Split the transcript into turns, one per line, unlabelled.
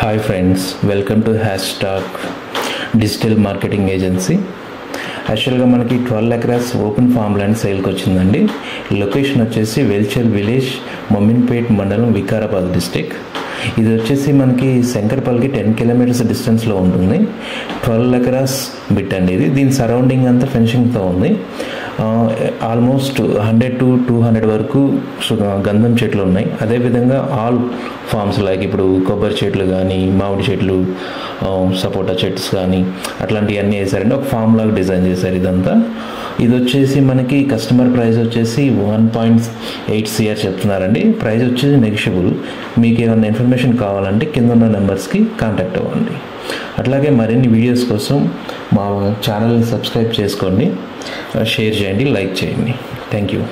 Hi friends, welcome to hashtag digital marketing agency. యాక్చువల్గా మనకి 12 acres open farm land సేల్కి వచ్చిందండి. లొకేషన్ వచ్చేసి వెల్చల్ విలేజ్, మొమిన్పేట్ మండలం, వికారాబాద్ డిస్టిక్. ఇది వచ్చేసి మనకి శంకర్పల్లికి 10 కిలోమీటర్స్ డిస్టెన్స్లో ఉంటుంది. 12 ఎకరాస్ బిట్ అండి ఇది. దీని సరౌండింగ్ అంతా ఫెన్సింగ్తో ఉంది. ఆల్మోస్ట్ 100 to 200 వరకు గంధం చెట్లు ఉన్నాయి. అదేవిధంగా ఆల్ ఫార్మ్స్ లైక్ ఇప్పుడు కొబ్బరి చెట్లు కానీ, మామిడి చెట్లు, సపోటా చెట్స్ కానీ అట్లాంటివన్నీ వేసారండి. ఒక ఫామ్ లాగా డిజైన్ చేశారు ఇదంతా. ఇది వచ్చేసి మనకి కస్టమర్ ప్రైస్ వచ్చేసి 1.8 CR చెప్తున్నారండి. ప్రైస్ వచ్చేసి నెగిషియబుల్. మీకు ఏమైనా ఇన్ఫర్మేషన్ కావాలంటే కింద ఉన్న నెంబర్స్కి కాంటాక్ట్ అవ్వండి. అట్లాగే మరిన్ని వీడియోస్ కోసం మా ఛానల్ని సబ్స్క్రైబ్ చేసుకోండి, షేర్ చేయండి, లైక్ చేయండి. Thank you.